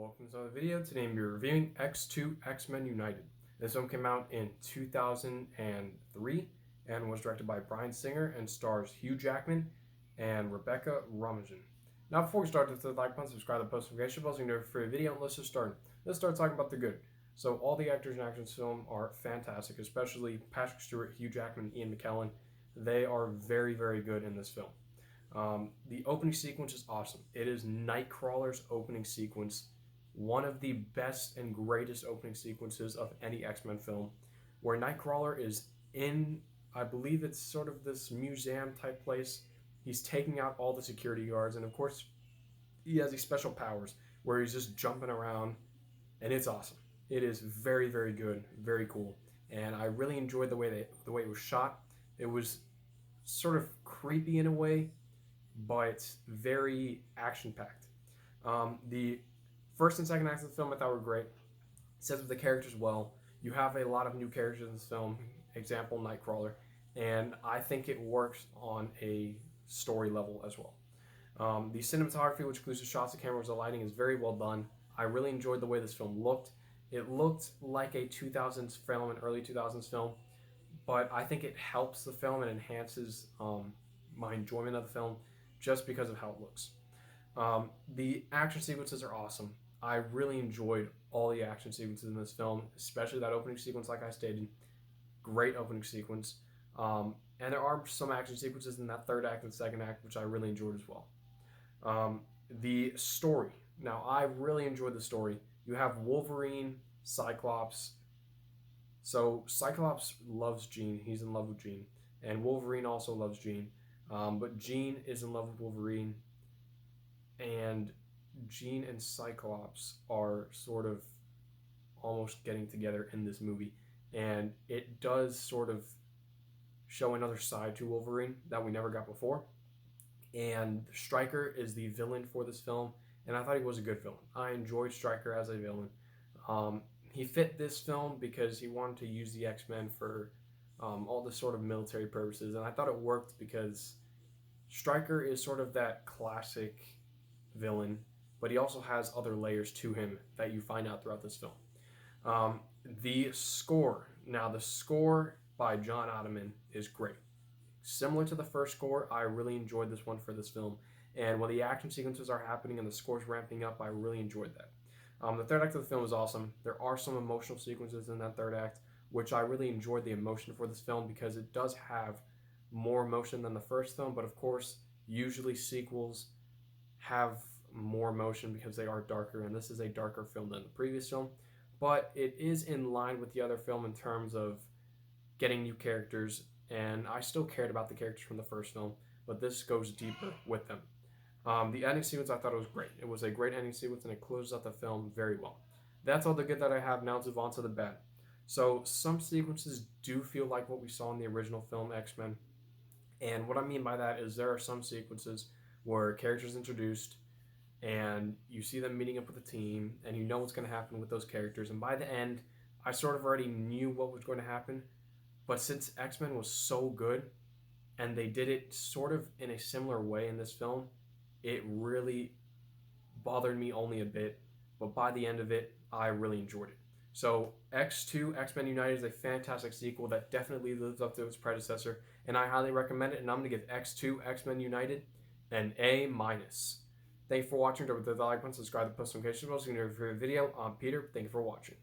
welcome to another video. Today I'm reviewing X2 X-Men United. This film came out in 2003 and was directed by Bryan Singer and stars Hugh Jackman and Rebecca Romijn. Now before we start, hit the like button, subscribe, and post notification bell so you can know for a video, and let's just start. Let's start talking about the good. So all the actors in Action's film are fantastic, especially Patrick Stewart, Hugh Jackman, and Ian McKellen. They are very, very good in this film. The opening sequence is awesome. It is Nightcrawler's opening sequence, one of the best and greatest opening sequences of any X-Men film, where Nightcrawler is in, I believe it's sort of this museum type place. He's taking out all the security guards, and of course, he has these special powers where he's just jumping around, and it's awesome. It is very, very good, very cool, and I really enjoyed the way it was shot. It was sort of creepy in a way, but very action-packed. The first and second acts of the film I thought were great. It sets up the characters well. You have a lot of new characters in this film, example Nightcrawler, and I think it works on a story level as well. The cinematography, which includes the shots, the cameras, the lighting, is very well done. I really enjoyed the way this film looked. It looked like a 2000s film, an early 2000s film, but I think it helps the film and enhances my enjoyment of the film just because of how it looks. The action sequences are awesome. I really enjoyed all the action sequences in this film, especially that opening sequence, like I stated. Great opening sequence. And there are some action sequences in that third act and second act, which I really enjoyed as well. The story. Now, I really enjoyed the story. You have Wolverine, Cyclops. So Cyclops loves Jean. He's in love with Jean. And Wolverine also loves Jean. But Jean is in love with Wolverine, and Jean and Cyclops are sort of almost getting together in this movie, and it does sort of show another side to Wolverine that we never got before. And Stryker is the villain for this film, and I thought he was a good villain. I enjoyed Stryker as a villain. He fit this film because he wanted to use the X-Men for all the sort of military purposes, and I thought it worked because Stryker is sort of that classic villain, but he also has other layers to him that you find out throughout this film. The score. Now, the score by John Ottman is great. Similar to the first score, I really enjoyed this one for this film, and when the action sequences are happening and the score's ramping up, I really enjoyed that. The third act of the film is awesome. There are some emotional sequences in that third act, which I really enjoyed the emotion for this film because it does have more emotion than the first film, but of course, usually sequels have more emotion because they are darker, and this is a darker film than the previous film, but it is in line with the other film in terms of getting new characters, and I still cared about the characters from the first film, but this goes deeper with them. The ending sequence, I thought it was great. It was a great ending sequence, and it closes out the film very well. That's all the good that I have. Now let's move on to the bad. So some sequences do feel like what we saw in the original film, X-Men. And what I mean by that is there are some sequences where characters introduced and you see them meeting up with a team and you know what's going to happen with those characters. And by the end, I sort of already knew what was going to happen. But since X-Men was so good and they did it sort of in a similar way in this film, it really bothered me only a bit. But by the end of it, I really enjoyed it. So X2, X-Men United is a fantastic sequel that definitely lives up to its predecessor, and I highly recommend it, and I'm going to give X2, X-Men United an A-. Thank you for watching. Don't forget to like button, subscribe, and post notifications bells so you can know every video. I'm Peter. Thank you for watching.